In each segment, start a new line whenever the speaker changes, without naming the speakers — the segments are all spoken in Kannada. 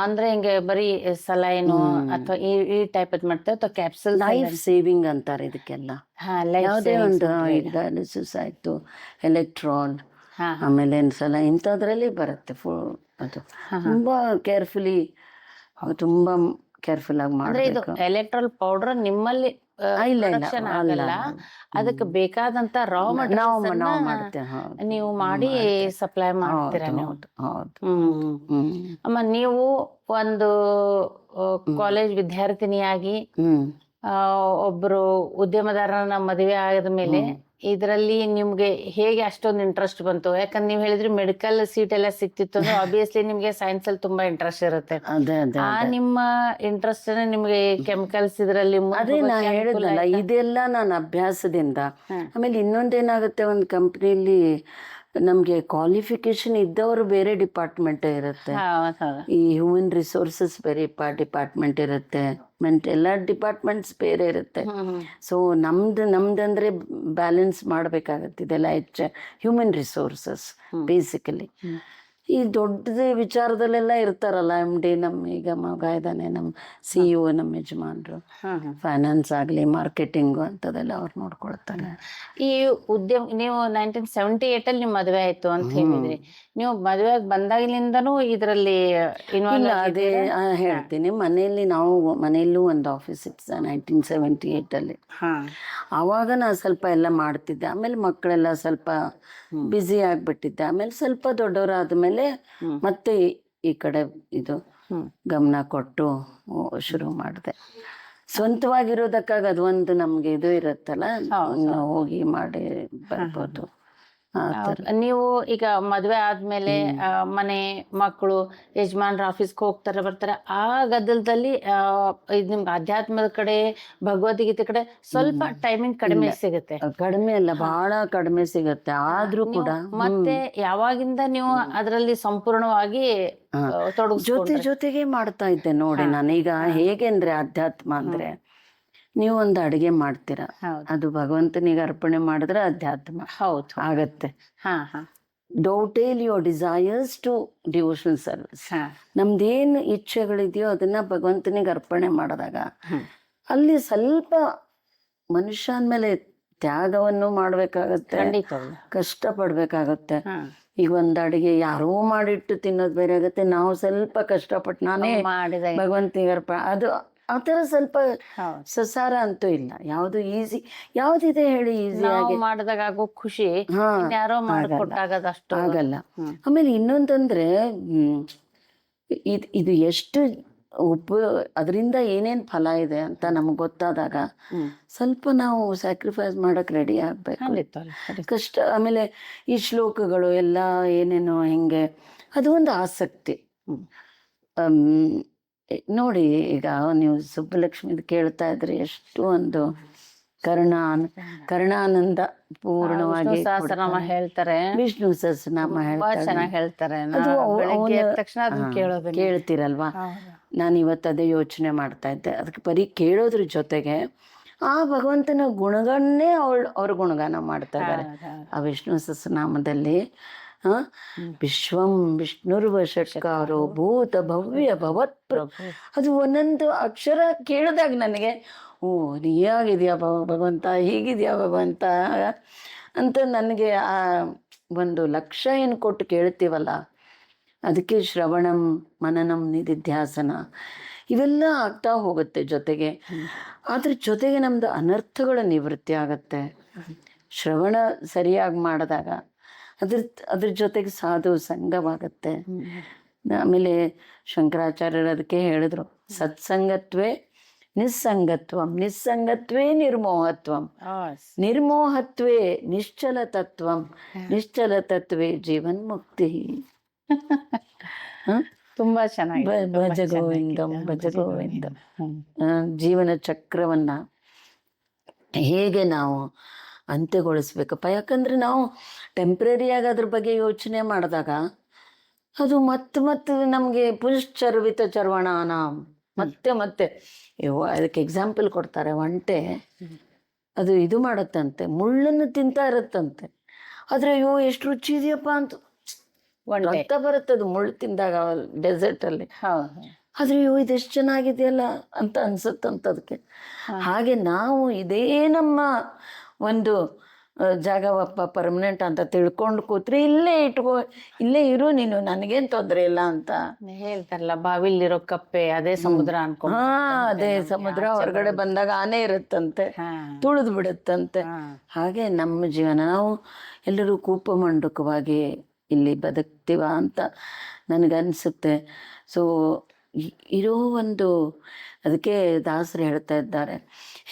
ಅಂದ್ರೆ ಹಿಂಗೆ ಬರೀ ಸಲೈನು ಅಥವಾ ಈ ಟೈಪ್ ಅದ್ ಮಾಡ್ತಾರೆ ಅಥವಾ ಕ್ಯಾಪ್ಸೂಲ್
ಲೈಫ್ ಸೇವಿಂಗ್ ಅಂತಾರೆ ಇದಕ್ಕೆಲ್ಲ.
ಲೈಫ್
ಯಾವುದೇ ಒಂದು ಈಗ ಡಯಾಲಿಸಿಸ್ ಆಯ್ತು, ಎಲೆಕ್ಟ್ರಾಲ್,
ಹಾ
ಆಮೇಲೆ ಸಲ ಇಂಥದ್ರಲ್ಲಿ ಬರುತ್ತೆ ಅದು ತುಂಬಾ ಕೇರ್ಫುಲಿ, ತುಂಬಾ ಕೇರ್ಫುಲ್ ಆಗಿ
ಅಂದ್ರೆ ಇದು
ಮಾಡಬೇಕು.
ಎಲೆಕ್ಟ್ರಾಲ್ ಪೌಡರ್ ನಿಮ್ಮಲ್ಲಿ
ಇಲ್ಲ
ಪ್ರೊಡಕ್ಷನ್ ಆಗಲ್ಲ, ಅದಕ್ಕೆ ಬೇಕಾದಂತ ರಾ
ನಾವು
ಮಟೀರಿಯಲ್ಸ್
ನಾವು ಮಾಡ್ತೇವೆ. ಹೌದು,
ನೀವು ಮಾಡಿ ಸಪ್ಲೈ ಮಾಡ್ತೀರಾ
ಹೌದು
ನೀವು?
ಹೌದು ಹೌದು.
ಹ್ಮ್. ಅಮ್ಮ, ನೀವು ಒಂದು ಕಾಲೇಜ್ ವಿದ್ಯಾರ್ಥಿನಿಯಾಗಿ ಆ, ಒಬ್ರು ಉದ್ಯಮದಾರನ ಮದುವೆ ಆದ ಮೇಲೆ ಇದರಲ್ಲಿ ನಿಮ್ಗೆ ಹೇಗೆ ಅಷ್ಟೊಂದು ಇಂಟ್ರೆಸ್ಟ್ ಬಂತು? ಯಾಕಂದ್ರೆ ನೀವು ಹೇಳಿದ್ರಿ ಮೆಡಿಕಲ್ ಸೀಟ್ ಎಲ್ಲ ಸಿಕ್ತಿತ್ತು ಅಂದ್ರೆ ಆಬ್ವಿಯಸ್ಲಿ ನಿಮ್ಗೆ ಸೈನ್ಸ್ ಅಲ್ಲಿ ತುಂಬಾ ಇಂಟ್ರೆಸ್ಟ್ ಇರುತ್ತೆ.
ಅದೇ ಅದೇ
ಆ ನಿಮ್ಮ ಇಂಟ್ರೆಸ್ಟ್ ನಿಮ್ಗೆ ಕೆಮಿಕಲ್ಸ್ ಇದರಲ್ಲಿ
ಅದೇ ನಾ ಹೇಳಿದ್ನಲ್ಲ, ಇದೆಲ್ಲ ನನ್ನ ಅಭ್ಯಾಸದಿಂದ. ಆಮೇಲೆ ಇನ್ನೊಂದೇನಾಗುತ್ತೆ, ಒಂದು ಕಂಪ್ನಿಲಿ ನಮ್ಗೆ ಕ್ವಾಲಿಫಿಕೇಶನ್ ಇದ್ದವರು ಬೇರೆ ಡಿಪಾರ್ಟ್ಮೆಂಟ್ ಇರುತ್ತೆ, ಈ ಹ್ಯೂಮನ್ ರಿಸೋರ್ಸಸ್ ಬೇರೆ ಡಿಪಾರ್ಟ್ಮೆಂಟ್ ಇರುತ್ತೆ, ಎಲ್ಲ ಡಿಪಾರ್ಟ್ಮೆಂಟ್ಸ್ ಬೇರೆ ಇರುತ್ತೆ. ಸೊ ನಮ್ದಂದ್ರೆ ಬ್ಯಾಲೆನ್ಸ್ ಮಾಡಬೇಕಾಗತ್ತೆ ಇದೆಲ್ಲ. ಹ್ಯೂಮನ್ ರಿಸೋರ್ಸಸ್ ಬೇಸಿಕಲಿ ಈ ದೊಡ್ಡದ ವಿಚಾರದಲ್ಲೆಲ್ಲ ಇರ್ತಾರಲ್ಲ, MD, ಈಗ ಮಗ ಇದ್ದಾನೆ, ನಮ್ಮ CEO, ನಮ್ಮ ಯಜಮಾನ್ರು, ಫೈನಾನ್ಸ್ ಆಗಲಿ ಮಾರ್ಕೆಟಿಂಗು ಅಂಥದ್ದೆಲ್ಲ ಅವ್ರು ನೋಡ್ಕೊಳ್ತಾರೆ.
ಈ ಉದ್ಯಮ ನೀವು 1978 ಅಲ್ಲಿ ನಿಮ್ ಮದುವೆ ಆಯ್ತು ಅಂತ ಹೇಳಿದ್ರಿ. ನೀವು ಮದುವೆ ಬಂದಾಗಿನಿಂದನೂ ಇದರಲ್ಲಿ ಇನ್ವಾಲ್ವ್?
ಅದೇ ಹೇಳ್ತೀನಿ, ಮನೆಯಲ್ಲೂ ಒಂದು ಆಫೀಸ್ ಇತ್ತು 1978 ಅಲ್ಲಿ. ಆವಾಗ ನಾ ಸ್ವಲ್ಪ ಎಲ್ಲ ಮಾಡ್ತಿದ್ದೆ. ಆಮೇಲೆ ಮಕ್ಕಳೆಲ್ಲ ಸ್ವಲ್ಪ ಬ್ಯುಸಿ ಆಗ್ಬಿಟ್ಟಿದ್ದೆ. ಆಮೇಲೆ ಸ್ವಲ್ಪ ದೊಡ್ಡವರಾದ್ಮೇಲೆ ಮತ್ತೆ ಈ ಕಡೆ ಇದು ಗಮನ ಕೊಟ್ಟು ಶುರು ಮಾಡಿದೆ. ಸ್ವಂತವಾಗಿರೋದಕ್ಕಾಗ ಅದೊಂದು ನಮ್ಗೆ ಇದು ಇರುತ್ತಲ್ಲ, ಹೋಗಿ ಮಾಡಿ ಬರ್ಬೋದು.
ನೀವು ಈಗ ಮದ್ವೆ ಆದ್ಮೇಲೆ ಮನೆ ಮಕ್ಕಳು ಯಜಮಾನ್ರ ಆಫೀಸ್ಗೆ ಹೋಗ್ತಾರೆ ಬರ್ತಾರೆ, ಆ ಗದ್ದಲದಲ್ಲಿ ಇದು ನಿಮ್ಗೆ ಅಧ್ಯಾತ್ಮದ ಕಡೆ ಭಗವದ್ಗೀತೆ ಕಡೆ ಸ್ವಲ್ಪ ಟೈಮಿಂಗ್ ಕಡಿಮೆ ಸಿಗುತ್ತೆ?
ಕಡಿಮೆ ಅಲ್ಲ, ಬಹಳ ಕಡಿಮೆ ಸಿಗುತ್ತೆ. ಆದ್ರೂ ಕೂಡ
ಮತ್ತೆ ಯಾವಾಗಿಂದ ನೀವು ಅದರಲ್ಲಿ ಸಂಪೂರ್ಣವಾಗಿ
ಜೊತೆಗೆ ಮಾಡ್ತಾ ಇದ್ದೆ ನೋಡಿ. ನಾನೀಗ ಹೇಗೆ ಅಂದ್ರೆ, ಅಧ್ಯಾತ್ಮ ಅಂದ್ರೆ ನೀವು ಒಂದು ಅಡಿಗೆ ಮಾಡ್ತೀರಾ, ಅದು ಭಗವಂತನಿಗೆ ಅರ್ಪಣೆ ಮಾಡಿದ್ರೆ ಅಧ್ಯಾತ್ಮ ಆಗತ್ತೆ. Dovetail your desires to devotional service. ನಮ್ದೇನು ಇಚ್ಛೆಗಳಿದೆಯೋ ಅದನ್ನ ಭಗವಂತನಿಗೆ ಅರ್ಪಣೆ ಮಾಡಿದಾಗ ಅಲ್ಲಿ ಸ್ವಲ್ಪ ಮನುಷ್ಯ ಅಂದ್ಮೇಲೆ ತ್ಯಾಗವನ್ನು ಮಾಡ್ಬೇಕಾಗತ್ತೆ, ಕಷ್ಟ ಪಡ್ಬೇಕಾಗತ್ತೆ. ಈಗ ಒಂದ್ ಅಡಿಗೆ ಯಾರೋ ಮಾಡಿಟ್ಟು ತಿನ್ನೋದು ಬೇರೆ ಆಗುತ್ತೆ, ನಾವು ಸ್ವಲ್ಪ ಕಷ್ಟಪಟ್ಟು ನಾನೇ ಭಗವಂತನಿಗೆ ಅದು ಆ ಥರ ಸ್ವಲ್ಪ ಸಸಾರ ಅಂತೂ ಇಲ್ಲ. ಯಾವುದು ಈಸಿ, ಯಾವ್ದಿದೆ ಹೇಳಿ ಈಸಿಯಾಗಿ
ಮಾಡಿದಾಗ ಆಗೋ ಖುಷಿ ಯಾರೋ
ಆಗಲ್ಲ. ಆಮೇಲೆ ಇನ್ನೊಂದಂದ್ರೆ ಇದು ಎಷ್ಟು ಅದರಿಂದ ಏನೇನ್ ಫಲ ಇದೆ ಅಂತ ನಮ್ಗೆ ಗೊತ್ತಾದಾಗ ಸ್ವಲ್ಪ ನಾವು ಸ್ಯಾಕ್ರಿಫೈಸ್ ಮಾಡಕ್ ರೆಡಿ ಆಗ್ಬೇಕು. ಕಷ್ಟ. ಆಮೇಲೆ ಈ ಶ್ಲೋಕಗಳು ಎಲ್ಲ ಏನೇನೋ ಹಿಂಗೆ ಅದು ಒಂದು ಆಸಕ್ತಿ. ನೋಡಿ, ಈಗ ನೀವು ಸುಬ್ಬಲಕ್ಷ್ಮಿದು ಕೇಳ್ತಾ ಇದ್ರಿ, ಎಷ್ಟು ಒಂದು ಕರ್ಣಾನಂದ ಪೂರ್ಣವಾಗಿ
ಹೇಳ್ತಾರೆ,
ವಿಷ್ಣು ಸಹಸ್ರನಾಮ
ಹೇಳ್ತಾರೆ.
ಕೇಳ್ತೀರಲ್ವಾ? ನಾನು ಇವತ್ತು ಅದೇ ಯೋಚನೆ ಮಾಡ್ತಾ ಇದ್ದೆ. ಅದಕ್ಕೆ ಬರೀ ಕೇಳೋದ್ರ ಜೊತೆಗೆ ಆ ಭಗವಂತನ ಗುಣಗಳನ್ನೇ ಅವ್ರ ಗುಣಗಾನ ಮಾಡ್ತಾ ಇದ್ದಾರೆ ಆ ವಿಷ್ಣು ಸಹಸ್ರನಾಮದಲ್ಲಿ. ವಿಶ್ವಂ ವಿಷ್ಣುರ್ವಷಟ್ಕಾರೋ ಭೂತ ಭವ್ಯ ಭವತ್. ಅದು ಒಂದೊಂದು ಅಕ್ಷರ ಕೇಳಿದಾಗ ನನಗೆ, ಓ ನೀಯಾಗಿದೆಯಾ ಭಗವಂತ, ಹೀಗಿದೆಯಾ ಭಗವಂತ ಅಂತ ನನಗೆ ಆ ಒಂದು ಲಕ್ಷ್ಯ ಏನು ಕೊಟ್ಟು ಕೇಳ್ತೀವಲ್ಲ, ಅದಕ್ಕೆ ಶ್ರವಣಂ ಮನನಂ ನಿಧಿಧ್ಯಾಸನ ಇವೆಲ್ಲ ಆಗ್ತಾ ಹೋಗುತ್ತೆ ಜೊತೆಗೆ. ಅದ್ರ ಜೊತೆಗೆ ನಮ್ದು ಅನರ್ಥಗಳ ನಿವೃತ್ತಿ ಆಗತ್ತೆ ಶ್ರವಣ ಸರಿಯಾಗಿ ಮಾಡಿದಾಗ. ಅದ್ರ ಜೊತೆಗೆ ಸಾಧು ಸಂಘವಾಗತ್ತೆ. ಆಮೇಲೆ ಶಂಕರಾಚಾರ್ಯರು ಅದಕ್ಕೆ ಹೇಳಿದ್ರು, ಸತ್ಸಂಗತ್ವೇ ನಿಸ್ಸಂಗತ್ವಂ, ನಿಸ್ಸಂಗತ್ವೇ ನಿರ್ಮೋಹತ್ವಂ, ನಿರ್ಮೋಹತ್ವೇ ನಿಶ್ಚಲ ತತ್ವಂ, ನಿಶ್ಚಲ ತತ್ವೇ ಜೀವನ್ ಮುಕ್ತಿ.
ತುಂಬಾ ಚೆನ್ನಾಗಿ
ಭಜ ಗೋವಿಂದಂ ಭಜ ಗೋವಿಂದಂ. ಜೀವನ ಚಕ್ರವನ್ನ ಹೇಗೆ ನಾವು ಅಂತ್ಯಗೊಳಿಸ್ಬೇಕಪ್ಪ. ಯಾಕಂದ್ರೆ ನಾವು ಟೆಂಪ್ರರಿಯಾಗಿ ಅದ್ರ ಬಗ್ಗೆ ಯೋಚನೆ ಮಾಡಿದಾಗ ಅದು ಮತ್ತೆ ನಮಗೆ ಪುನಶ್ಚರ್ವಿತ ಚರ್ವಣಾನ ಮತ್ತೆ ಅದಕ್ಕೆ ಎಕ್ಸಾಂಪಲ್ ಕೊಡ್ತಾರೆ. ಒಂಟೆ ಅದು ಇದು ಮಾಡತ್ತಂತೆ, ಮುಳ್ಳನ್ನು ತಿಂತಾ ಇರತ್ತಂತೆ. ಆದರೆ ಅಯ್ಯೋ ಎಷ್ಟು ರುಚಿ ಇದೆಯಪ್ಪ ಅಂತ
ಒಂಟೆ
ರಕ್ತ ಬರುತ್ತದು ಮುಳ್ಳು ತಿಂದಾಗ ಡೆಸರ್ಟ್ ಅಲ್ಲಿ.
ಹೌದು.
ಆದ್ರೆ ಅಯ್ಯೋ ಇದೆಷ್ಟು ಚೆನ್ನಾಗಿದೆಯಲ್ಲ ಅಂತ ಅನ್ಸುತ್ತಂತ ಅದಕ್ಕೆ. ಹಾಗೆ ನಾವು ಇದೇ ನಮ್ಮ ಒಂದು ಜಾಗವಪ್ಪ ಪರ್ಮನೆಂಟ್ ಅಂತ ತಿಳ್ಕೊಂಡು ಕೂತ್ರೆ ಇಲ್ಲೇ ಇಲ್ಲೇ ಇರು ನೀನು, ನನಗೇನ್ ತೊಂದ್ರೆ ಇಲ್ಲ ಅಂತ
ಹೇಳ್ತಾರಲ್ಲ, ಬಾವಿಲಿರೋ ಕಪ್ಪೆ ಅದೇ ಸಮುದ್ರ ಅನ್ಕೊಂಡ್.
ಹಾ, ಅದೇ ಸಮುದ್ರ. ಹೊರಗಡೆ ಬಂದಾಗ ಆನೆ ಇರುತ್ತಂತೆ, ತುಳಿದು ಬಿಡುತ್ತಂತೆ. ಹಾಗೆ ನಮ್ಮ ಜೀವನ, ನಾವು ಎಲ್ಲರೂ ಕೂಪಮಂಡುಕವಾಗಿ ಇಲ್ಲಿ ಬದುಕ್ತೀವ ಅಂತ ನನಗನ್ಸುತ್ತೆ. ಸೊ ಇರೋ ಒಂದು, ಅದಕ್ಕೆ ದಾಸರು ಹೇಳ್ತಾ ಇದ್ದಾರೆ,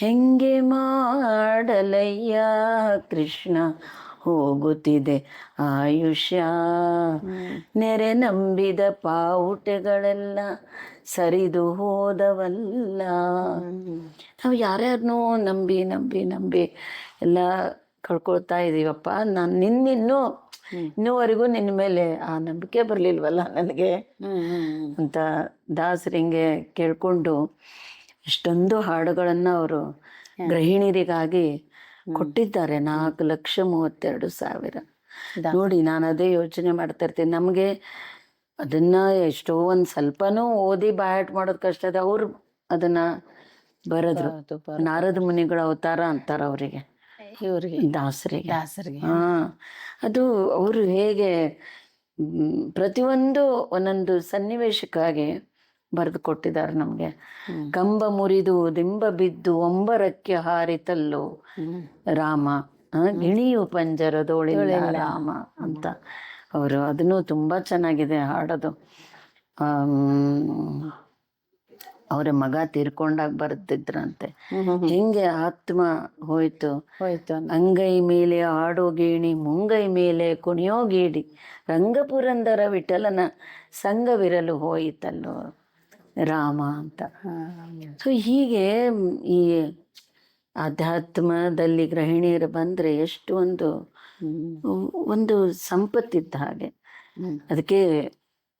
ಹೆಂಗೆ ಮಾಡಲಯ್ಯ ಕೃಷ್ಣ ಹೋಗುತ್ತಿದೆ ಆಯುಷ್ಯ, ನೆರೆ ನಂಬಿದ ಪಾವುಟೆಗಳೆಲ್ಲ ಸರಿದು ಹೋದವಲ್ಲ. ನಾವು ಯಾರ್ಯಾರನ್ನೂ ನಂಬಿ ನಂಬಿ ನಂಬಿ ಎಲ್ಲ ಕಳ್ಕೊಳ್ತಾ ಇದೀವಪ್ಪ. ನಾನು ಇನ್ನೂವರೆಗೂ ನಿನ್ನ ಮೇಲೆ ಆ ನಂಬಿಕೆ ಬರಲಿಲ್ವಲ್ಲ ನನಗೆ ಅಂತ ದಾಸರಿಂಗೆ ಕೇಳ್ಕೊಂಡು ಎಷ್ಟೊಂದು ಹಾಡುಗಳನ್ನು ಅವರು ಗೃಹಿಣಿಯರಿಗಾಗಿ ಕೊಟ್ಟಿದ್ದಾರೆ. 4,32,000. ನೋಡಿ, ನಾನು ಅದೇ ಯೋಚನೆ ಮಾಡ್ತಾ ಇರ್ತೀನಿ. ನಮಗೆ ಅದನ್ನ ಎಷ್ಟೋ ಒಂದು ಸ್ವಲ್ಪನೂ ಓದಿ ಬಾಯಾಟ್ ಮಾಡೋದು ಕಷ್ಟ ಇದೆ. ಅವ್ರು ಅದನ್ನ ಬರೆದ್ರು. ನಾರದ ಮುನಿಗಳ ಅವತಾರ ಅಂತಾರ ಅವರಿಗೆ,
ಇವ್ರಿಗೆ
ದಾಸರಿಗೆ.
ಹಾ,
ಅದು ಅವರು ಹೇಗೆ ಪ್ರತಿಯೊಂದು ಒಂದೊಂದು ಸನ್ನಿವೇಶಕ್ಕಾಗಿ ಬರೆದು ಕೊಟ್ಟಿದ್ದಾರೆ ನಮಗೆ. ಕಂಬ ಮುರಿದು ದಿಂಬ ಬಿದ್ದು ಒಂಬರಕ್ಕೆ ಹಾರಿತಲ್ಲೋ ರಾಮ, ಗಿಣಿಯು ಪಂಜರದೋಳಿಲ್ಲ ರಾಮ ಅಂತ ಅವರು. ಅದನ್ನು ತುಂಬಾ ಚೆನ್ನಾಗಿದೆ ಹಾಡೋದು. ಅವರ ಮಗ ತೀರ್ಕೊಂಡಾಗ ಬರೆದಿದ್ರಂತೆ, ಹೆಂಗೆ ಆತ್ಮ ಹೋಯ್ತು ಅಂಗೈ ಮೇಲೆ ಆಡೋ ಗೇಣಿ, ಮುಂಗೈ ಮೇಲೆ ಕುಣಿಯೋ ಗೇಡಿ, ರಂಗಪುರಂದರ ವಿಠಲನ ಸಂಘವಿರಲು ಹೋಯಿತಲ್ಲೋ ರಾಮ ಅಂತ. ಸೊ ಹೀಗೆ ಈ ಆಧ್ಯಾತ್ಮದಲ್ಲಿ ಗೃಹಿಣಿಯರು ಬಂದ್ರೆ ಎಷ್ಟು ಒಂದು ಸಂಪತ್ತಿದ್ದ ಹಾಗೆ. ಅದಕ್ಕೆ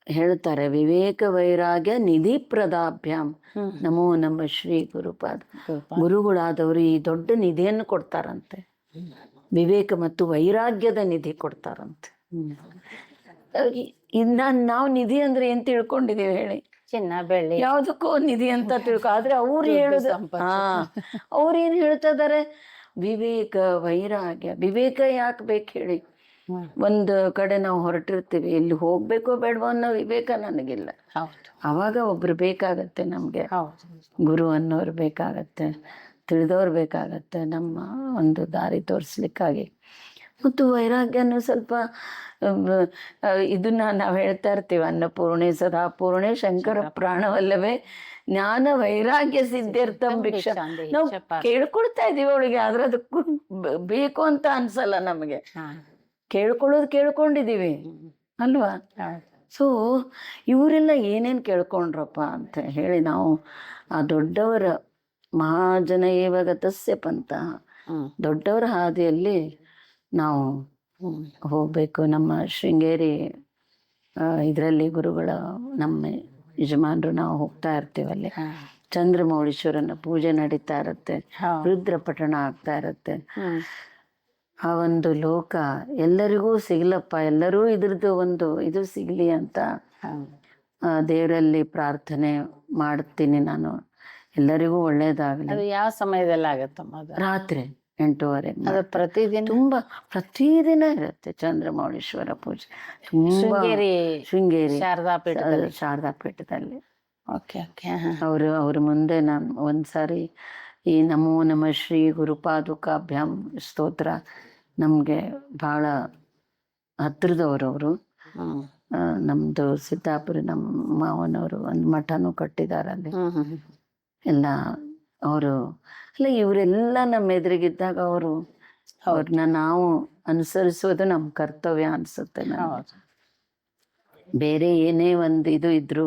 ಹೇಳ್ತಾರೆ, ವಿವೇಕ ವೈರಾಗ್ಯ ನಿಧಿ ಪ್ರದಾಭ್ಯಾಮ್ ನಮೋ ನಮ್ಮ ಶ್ರೀ ಗುರುಪಾದ. ಗುರುಗಳಾದವರು ಈ ದೊಡ್ಡ ನಿಧಿಯನ್ನು ಕೊಡ್ತಾರಂತೆ, ವಿವೇಕ ಮತ್ತು ವೈರಾಗ್ಯದ ನಿಧಿ ಕೊಡ್ತಾರಂತೆ. ನಾವು ನಿಧಿ ಅಂದ್ರೆ ಏನ್ ತಿಳ್ಕೊಂಡಿದೀವಿ ಹೇಳಿ?
ಚಿನ್ನ ಬೆಳ್ಳಿ
ಯಾವ್ದಕ್ಕೂ ನಿಧಿ ಅಂತ ಆದ್ರೆ ಅವ್ರು ಹೇಳುದು, ಅವ್ರೇನ್ ಹೇಳ್ತಾ ಇದಾರೆ? ವಿವೇಕ ವೈರಾಗ್ಯ. ವಿವೇಕ ಯಾಕೆ ಬೇಕು ಹೇಳಿ? ಒಂದು ಕಡೆ ನಾವು ಹೊರಟಿರ್ತೀವಿ, ಇಲ್ಲಿ ಹೋಗ್ಬೇಕೋ ಬೇಡವೋ ಅನ್ನೋ ವಿವೇಕ ನನಗಿಲ್ಲ. ಅವಾಗ ಒಬ್ರು ಬೇಕಾಗತ್ತೆ ನಮ್ಗೆ, ಗುರು ಅನ್ನೋರು ಬೇಕಾಗತ್ತೆ, ತಿಳಿದವ್ರು ಬೇಕಾಗತ್ತೆ ನಮ್ಮ ಒಂದು ದಾರಿ ತೋರಿಸ್ಲಿಕ್ಕಾಗಿ. ಮತ್ತು ವೈರಾಗ್ಯನೂ ಸ್ವಲ್ಪ ಇದನ್ನ ನಾವು ಹೇಳ್ತಾ ಇರ್ತೀವಿ, ಅನ್ನಪೂರ್ಣೆ ಸದಾಪೂರ್ಣೆ ಶಂಕರ ಪ್ರಾಣವಲ್ಲವೇ ಜ್ಞಾನ ವೈರಾಗ್ಯ ಸಿದ್ಧಾರ್ಥಂ ಭಿಕ್ಷ. ನಾವು ಕೇಳ್ಕೊಳ್ತಾ ಇದೀವಿ ಅವಳಿಗೆ, ಆದ್ರೆ ಅದಕ್ಕೂ ಬೇಕು ಅಂತ ಅನ್ಸಲ್ಲ ನಮಗೆ. ಕೇಳ್ಕೊಂಡಿದೀವಿ ಅಲ್ವಾ? ಸೊ ಇವರೆಲ್ಲ ಏನೇನ್ ಕೇಳ್ಕೊಂಡ್ರಪ್ಪ ಅಂತ ಹೇಳಿ ನಾವು ಆ ದೊಡ್ಡವರ ಮಹಾಜನ ಏವಗತಸ್ಯ ಪಂಥ, ದೊಡ್ಡವರ ಹಾದಿಯಲ್ಲಿ ನಾವು ಹೋಗ್ಬೇಕು. ನಮ್ಮ ಶೃಂಗೇರಿ ಇದರಲ್ಲಿ ಗುರುಗಳ ನಮ್ಮ ಯಜಮಾನರು ನಾವು ಹೋಗ್ತಾ ಇರ್ತೀವಲ್ಲಿ, ಚಂದ್ರಮೌಳೀಶ್ವರನ ಪೂಜೆ ನಡೀತಾ ಇರತ್ತೆ, ರುದ್ರ ಪಠಣ ಆಗ್ತಾ ಇರತ್ತೆ. ಆ ಒಂದು ಲೋಕ ಎಲ್ಲರಿಗೂ ಸಿಗ್ಲಪ್ಪ, ಎಲ್ಲರೂ ಇದ್ರದ್ದು ಒಂದು ಇದು ಸಿಗ್ಲಿ ಅಂತ ದೇವರಲ್ಲಿ ಪ್ರಾರ್ಥನೆ ಮಾಡ್ತೀನಿ ನಾನು, ಎಲ್ಲರಿಗೂ ಒಳ್ಳೇದಾಗಲಿ.
ಅದು ಯಾವ ಸಮಯದಲ್ಲಿ ಆಗತ್ತಮ್ಮ?
ರಾತ್ರಿ 8:30.
ಪ್ರತಿದಿನ
ಪ್ರತಿದಿನ ಇರುತ್ತೆ ಚಂದ್ರಮೌಳೀಶ್ವರ ಪೂಜೆ. ತುಂಬಾ ಶೃಂಗೇರಿ ಶಾರದಾ ಪೀಠದಲ್ಲಿ. ಅವ್ರ ಮುಂದೆ ನಾನು ಒಂದ್ಸಾರಿ ಈ ನಮೋ ನಮ ಶ್ರೀ ಗುರುಪಾದುಕಾಭ್ಯಾಮ್ ಸ್ತೋತ್ರ ನಮ್ಗೆ ಬಹಳ ಹತ್ರದವ್ರು ಅವರು. ನಮ್ದು ಸಿದ್ದಾಪುರ ನಮ್ಮ ಮಾವನವರು ಒಂದು ಮಠನೂ ಕಟ್ಟಿದಾರ ಅಲ್ಲಿ ಎಲ್ಲ. ಅವರು ಅಲ್ಲ, ಇವರೆಲ್ಲ ನಮ್ಮ ಎದುರಿಗಿದ್ದಾಗ ಅವ್ರನ್ನ ನಾವು ಅನುಸರಿಸೋದು ನಮ್ಮ ಕರ್ತವ್ಯ ಅನ್ಸುತ್ತೆ. ಬೇರೆ ಏನೇ ಒಂದು ಇದು ಇದ್ರು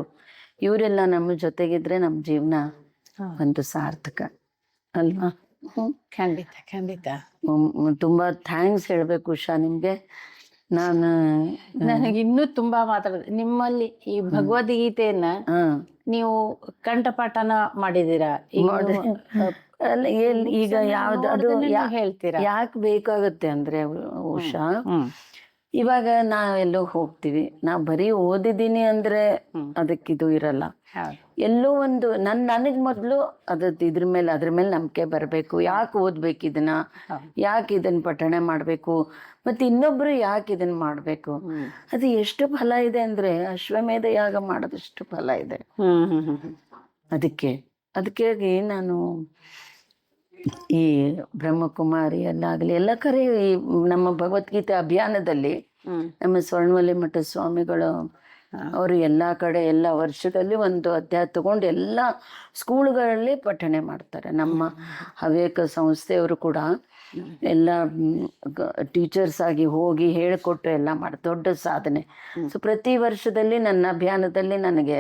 ಇವರೆಲ್ಲ ನಮ್ಮ ಜೊತೆಗಿದ್ರೆ ನಮ್ಮ ಜೀವನ ಒಂದು ಸಾರ್ಥಕ ಅಲ್ವಾ?
ಖಂಡಿತ ಖಂಡಿತ.
ತುಂಬಾ ಥ್ಯಾಂಕ್ಸ್ ಹೇಳ್ಬೇಕು ಉಷಾ ನಿಮ್ಗೆ.
ನನಗೆ ಇನ್ನೂ ತುಂಬಾ ಮಾತಾಡೋದು. ನಿಮ್ಮಲ್ಲಿ ಈ ಭಗವದ್ಗೀತೆಯನ್ನ ನೀವು ಕಂಠಪಾಠನ ಮಾಡಿದೀರಾ?
ಈಗ ಯಾವ್ದು ಅದು ಹೇಳ್ತೀರಾ? ಯಾಕೆ ಬೇಕಾಗತ್ತೆ ಅಂದ್ರೆ ಉಷಾ, ಇವಾಗ ನಾವೆಲ್ಲೋ ಹೋಗ್ತೀವಿ, ನಾವು ಬರೀ ಓದಿದ್ದೀನಿ ಅಂದ್ರೆ ಅದಕ್ಕಿದು ಇರಲ್ಲ. ಎಲ್ಲೋ ಒಂದು ನನಗೆ ಮೊದಲು ಅದ್ರ ಮೇಲೆ ನಂಬಿಕೆ ಬರಬೇಕು. ಯಾಕೆ ಓದ್ಬೇಕು ಇದನ್ನ, ಯಾಕೆ ಇದನ್ನ ಪಠಣೆ ಮಾಡಬೇಕು, ಮತ್ತೆ ಇನ್ನೊಬ್ರು ಯಾಕೆ ಇದನ್ನ ಮಾಡಬೇಕು. ಅದು ಎಷ್ಟು ಫಲ ಇದೆ ಅಂದ್ರೆ ಅಶ್ವಮೇಧ ಯಾಗ ಮಾಡೋದಷ್ಟು ಫಲ ಇದೆ. ಅದಕ್ಕಾಗಿ ನಾನು ಈ ಬ್ರಹ್ಮಕುಮಾರಿ ಅಲ್ಲಾಗಲಿ ಎಲ್ಲ ಕಡೆ ಈ ನಮ್ಮ ಭಗವದ್ಗೀತೆ ಅಭಿಯಾನದಲ್ಲಿ ನಮ್ಮ ಸ್ವರ್ಣವಲ್ಲಿ ಮಠ ಸ್ವಾಮಿಗಳು ಅವರು ಎಲ್ಲ ಕಡೆ ಎಲ್ಲ ವರ್ಷದಲ್ಲಿ ಒಂದು ಅಧ್ಯಾಯ ತಗೊಂಡು ಎಲ್ಲ ಸ್ಕೂಲ್ಗಳಲ್ಲಿ ಪಠಣೆ ಮಾಡ್ತಾರೆ. ನಮ್ಮ ಹವ್ಯಕ ಸಂಸ್ಥೆಯವರು ಕೂಡ ಎಲ್ಲ ಟೀಚರ್ಸ್ ಆಗಿ ಹೋಗಿ ಹೇಳಿಕೊಟ್ಟು ಎಲ್ಲ ಮಾಡಿ ದೊಡ್ಡ ಸಾಧನೆ. ಸೊ ಪ್ರತಿ ವರ್ಷದಲ್ಲಿ ನನ್ನ ಅಭಿಯಾನದಲ್ಲಿ ನನಗೆ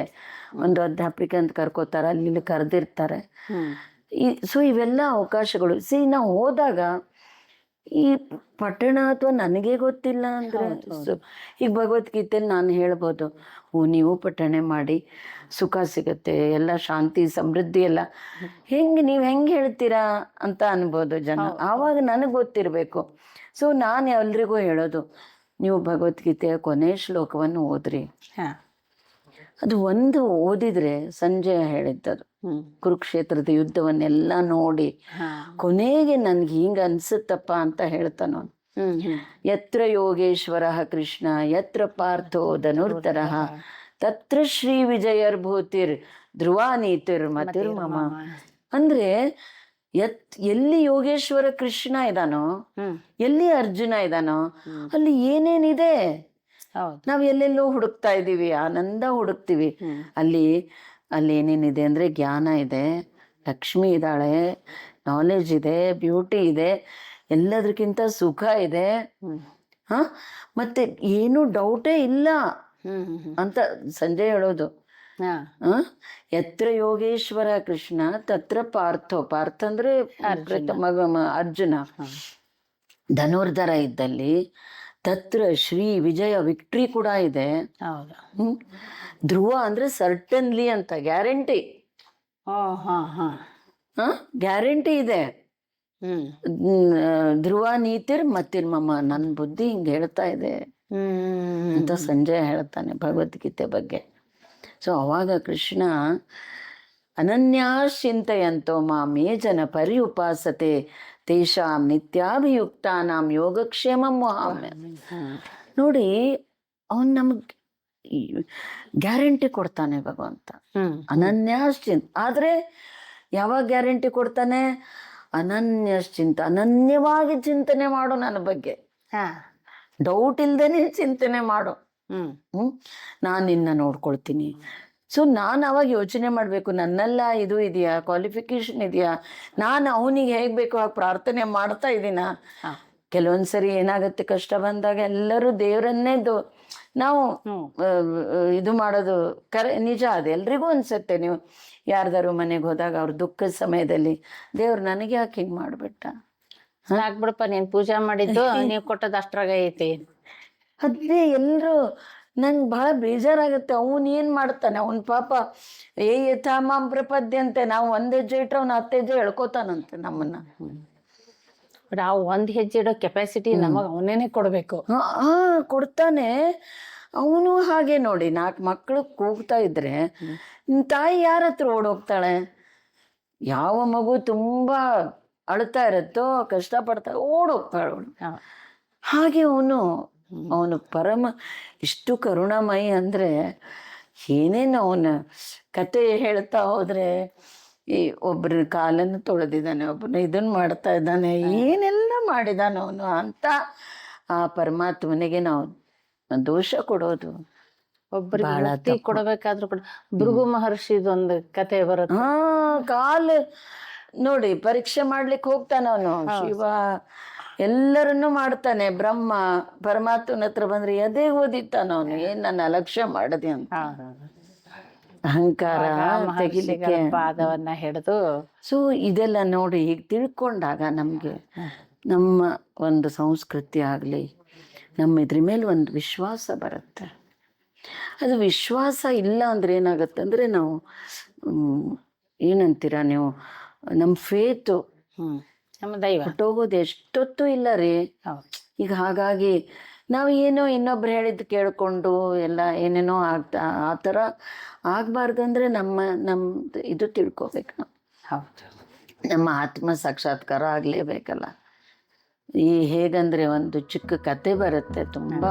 ಒಂದು ಅಧ್ಯಾಪಿಕೆ ಅಂತ ಕರ್ಕೋತಾರೆ, ಅಲ್ಲಿ ಕರೆದಿರ್ತಾರೆ. ಸೊ ಇವೆಲ್ಲ ಅವಕಾಶಗಳು. ನಾವು ಹೋದಾಗ ಈ ಪಠಣ ಅಥವಾ ನನಗೆ ಗೊತ್ತಿಲ್ಲ ಅಂದ್ರೆ ಈಗ ಭಗವದ್ಗೀತೆಯಲ್ಲಿ ನಾನು ಹೇಳ್ಬೋದು, ನೀವು ಪಠಣೆ ಮಾಡಿ ಸುಖ ಸಿಗತ್ತೆ, ಎಲ್ಲ ಶಾಂತಿ ಸಮೃದ್ಧಿ ಎಲ್ಲ ನೀವು ಹೆಂಗೆ ಹೇಳ್ತೀರಾ ಅಂತ ಅನ್ಬೋದು ಜನ. ಆವಾಗ ನನಗೆ ಗೊತ್ತಿರಬೇಕು. ಸೊ ನಾನು ಎಲ್ರಿಗೂ ಹೇಳೋದು, ನೀವು ಭಗವದ್ಗೀತೆಯ ಕೊನೆ ಶ್ಲೋಕವನ್ನು ಓದ್ರಿ. ಅದು ಒಂದು ಓದಿದ್ರೆ ಸಂಜಯ ಹೇಳಿದ್ದದು, ಕುರುಕ್ಷೇತ್ರದ ಯುದ್ಧವನ್ನೆಲ್ಲ ನೋಡಿ ಕೊನೆಗೆ ನನ್ಗೆ ಹಿಂಗ ಅನ್ಸುತ್ತಪ್ಪ ಅಂತ ಹೇಳ್ತಾನ. ಯತ್ರ ಯೋಗೇಶ್ವರ ಕೃಷ್ಣ ಯತ್ರ ಪಾರ್ಥೋ ಧನುರ್ಧರ ತತ್ರ ಶ್ರೀ ವಿಜಯರ್ಭೂತಿರ್ ಧ್ರುವ ನೀತಿರ್ ಮತಿರ್ಮಮ. ಅಂದ್ರೆ ಎಲ್ಲಿ ಯೋಗೇಶ್ವರ ಕೃಷ್ಣ ಇದಾನೋ, ಎಲ್ಲಿ ಅರ್ಜುನ ಇದಾನೋ, ಅಲ್ಲಿ ಏನೇನಿದೆ ನಾವ್ ಎಲ್ಲೆಲ್ಲೋ ಹುಡುಕ್ತಾ ಇದ್ದೀವಿ, ಆನಂದ ಹುಡುಕ್ತಿವಿ. ಅಲ್ಲಿ ಏನೇನಿದೆ ಅಂದ್ರೆ ಜ್ಞಾನ ಇದೆ, ಲಕ್ಷ್ಮಿ ಇದ್ದಾಳೆ, ನಾಲೆಜ್ ಇದೆ, ಬ್ಯೂಟಿ ಇದೆ, ಎಲ್ಲದಕ್ಕಿಂತ ಸುಖ ಇದೆ, ಮತ್ತೆ ಏನು ಡೌಟೇ ಇಲ್ಲ ಅಂತ ಸಂಜಯ್ ಹೇಳೋದು. ಯತ್ರ ಯೋಗೇಶ್ವರ ಕೃಷ್ಣ ತತ್ರ ಪಾರ್ಥ ಅಂದ್ರೆ ಅರ್ಜುನ, ಧನುರ್ಧರ ಇದ್ದಲ್ಲಿ ತತ್ರ ಶ್ರೀ ವಿಜಯ ವಿಕ್ಟ್ರಿ ಕೂಡ ಇದೆ. ಧ್ರುವ ಅಂದ್ರೆ ಸರ್ಟನ್ಲಿ ಅಂತ, ಗ್ಯಾರಂಟಿ, ಗ್ಯಾರಂಟಿ ಇದೆ. ಧ್ರುವ ನೀತಿರ್ ಮತಿರ್ಮಮ, ನನ್ನ ಬುದ್ಧಿ ಹಿಂಗೆ ಹೇಳ್ತಾ ಇದೆ ಅಂತ ಸಂಜಯ್ ಹೇಳ್ತಾನೆ ಭಗವದ್ಗೀತೆ ಬಗ್ಗೆ. ಸೊ ಅವಾಗ ಕೃಷ್ಣ ಅನನ್ಯಾಶ್ಚಿಂತೆಯಂತೋ ಮಾಮೇ ಜನ ಪರ್ಯುಪಾಸತೆ ತೇಷಾಂ ನಿತ್ಯಾಭಿಯುಕ್ತಾನಾಂ ಯೋಗಕ್ಷೇಮಂ ವಹಾಮ್ಯ. ನೋಡಿ, ಅವನ್ ನಮಗ್ ಗ್ಯಾರಂಟಿ ಕೊಡ್ತಾನೆ ಭಗವಂತ, ಅನನ್ಯಾಶ್ಚಿಂತ. ಆದ್ರೆ ಯಾವಾಗ ಗ್ಯಾರಂಟಿ ಕೊಡ್ತಾನೆ? ಅನನ್ಯಶ್ಚಿಂತ, ಅನನ್ಯವಾಗಿ ಚಿಂತನೆ ಮಾಡು ನನ್ನ ಬಗ್ಗೆ, ಡೌಟ್ ಇಲ್ದೇನೆ ಚಿಂತನೆ ಮಾಡು. ನಾನು ನಿನ್ನ ನೋಡ್ಕೊಳ್ತೀನಿ. ಸೊ ನಾನು ಅವಾಗ ಯೋಚನೆ ಮಾಡಬೇಕು, ನನ್ನೆಲ್ಲ ಇದು ಇದೆಯಾ, ಕ್ವಾಲಿಫಿಕೇಶನ್ ಇದೆಯಾ, ನಾನು ಅವನಿಗೆ ಹೇಗೆ ಬೇಕು ಹಾಗೆ ಪ್ರಾರ್ಥನೆ ಮಾಡ್ತಾ ಇದ್ದೀನ. ಕೆಲವೊಂದ್ಸರಿ ಏನಾಗುತ್ತೆ, ಕಷ್ಟ ಬಂದಾಗ ಎಲ್ಲರೂ ದೇವರನ್ನೇ ನಾವು ಇದು ಮಾಡೋದು ನಿಜ. ಅದು ಎಲ್ರಿಗೂ ಅನ್ಸುತ್ತೆ. ನೀವು ಯಾರ್ದಾರು ಮನೆಗೆ ಹೋದಾಗ ಅವ್ರ ದುಃಖದ ಸಮಯದಲ್ಲಿ ದೇವ್ರು ನನಗೆ ಯಾಕೆ ಹಿಂಗೆ ಮಾಡ್ಬಿಟ್ಟ,
ಸಾಕ್ಬಿಡಪ್ಪ ನೀನ್ ಪೂಜೆ ಮಾಡಿದ್ದು ನೀವು ಕೊಟ್ಟದ ಅಷ್ಟ್ರಾಗ ಐತಿ.
ಅದೇ ಎಲ್ರು ನಂಗೆ ಬಹಳ ಬೇಜಾರಾಗುತ್ತೆ. ಅವನ್ ಏನ್ ಮಾಡ್ತಾನೆ, ಅವನ್ ಪಾಪ ಯಥಾಮಾಂ ಪ್ರಪದ್ಯಂತೆ. ನಾವು 1 ಹೆಜ್ಜೆ ಇಟ್ರೆ ಅವ್ನು 10 ಹೆಜ್ಜೆ ಎಳ್ಕೋತಾನಂತೆ ನಮ್ಮನ್ನ.
ನಾವು 1 ಹೆಜ್ಜೆ ಇಡೋ ಕೆಪಾಸಿಟಿ ನಮಗ್ ಅವನೇನೆ ಕೊಡ್ಬೇಕು.
ಕೊಡ್ತಾನೆ ಅವನು. ಹಾಗೆ ನೋಡಿ, 4 ಮಕ್ಕಳು ಕೂಗ್ತಾ ಇದ್ರೆ ತಾಯಿ ಯಾರ ಹತ್ರ ಓಡೋಗ್ತಾಳೆ? ಯಾವ ಮಗು ತುಂಬಾ ಅಳ್ತಾ ಇರತ್ತೋ, ಕಷ್ಟಪಡ್ತಾ ಓಡೋಗ್ತಾಳೆ ಅವಳು. ಹಾಗೆ ಅವನು ಪರಮ ಇಷ್ಟು ಕರುಣಾಮಯಿ ಅಂದ್ರೆ ಏನೇನು ಅವನ ಕತೆ ಹೇಳ್ತಾ ಹೋದ್ರೆ, ಈ ಒಬ್ಬರ ಕಾಲನ್ನು ತೊಳೆದಿದ್ದಾನೆ, ಒಬ್ಬನ ಇದನ್ನ ಮಾಡ್ತಾ ಇದ್ದಾನೆ, ಏನೆಲ್ಲ ಮಾಡಿದಾನ ಅವನು ಅಂತ ಆ ಪರಮಾತ್ಮನಿಗೆ ನಾವು ದೋಷ ಕೊಡೋದು.
ಒಬ್ಬರಿಗೆ ಕೊಡಬೇಕಾದ್ರೂ ಕೂಡ ಭೃಗು ಮಹರ್ಷಿದೊಂದು ಕತೆ ಬರುತ್ತೆ.
ಕಾಲು ನೋಡಿ ಪರೀಕ್ಷೆ ಮಾಡ್ಲಿಕ್ಕೆ ಹೋಗ್ತಾನ ಅವನು. ಶಿವ ಎಲ್ಲರನ್ನೂ ಮಾಡ್ತಾನೆ. ಬ್ರಹ್ಮ ಪರಮಾತ್ಮನ ಹತ್ರ ಬಂದ್ರೆ ಎದೆ ಓದಿತ್ತಾನ ಅವನು, ಏನ್ ನನ್ನ ಅಲಕ್ಷ್ಯ ಮಾಡದೆ ಅಂತ ಅಹಂಕಾರ ತೆಗಿಲಿಕ್ಕೆ
ಪಾದವನ್ನ ಹಿಡಿದು.
ಸೊ ಇದೆಲ್ಲ ನೋಡಿ ಈಗ ತಿಳ್ಕೊಂಡಾಗ ನಮ್ಗೆ ನಮ್ಮ ಒಂದು ಸಂಸ್ಕೃತಿ ಆಗ್ಲಿ, ನಮ್ಮ ಇದ್ರ ಮೇಲೆ ಒಂದು ವಿಶ್ವಾಸ ಬರುತ್ತೆ. ಅದು ವಿಶ್ವಾಸ ಇಲ್ಲ ಅಂದ್ರೆ ಏನಾಗತ್ತೆ ಅಂದ್ರೆ ನಾವು ಏನಂತೀರಾ ನೀವು, ನಮ್ಮ ಫೇತು
ನಮ್ಮ ದೈವ
ಹೊಟ್ಟೋಗೋದು ಎಷ್ಟೊತ್ತು ಇಲ್ಲ ರೀ. ಈಗ ಹಾಗಾಗಿ ನಾವು ಏನೋ ಇನ್ನೊಬ್ರು ಹೇಳಿದ್ದು ಕೇಳ್ಕೊಂಡು ಎಲ್ಲ ಏನೇನೋ ಆಗ್ತಾ ಆ ಥರ ಆಗಬಾರ್ದಂದ್ರೆ ನಮ್ಮದು ಇದು ತಿಳ್ಕೊಬೇಕು ನಾವು.
ಹೌದು.
ನಮ್ಮ ಆತ್ಮ ಸಾಕ್ಷಾತ್ಕಾರ ಆಗಲೇಬೇಕಲ್ಲ. ಹೇಗಂದರೆ ಒಂದು ಚಿಕ್ಕ ಕತೆ ಬರುತ್ತೆ ತುಂಬ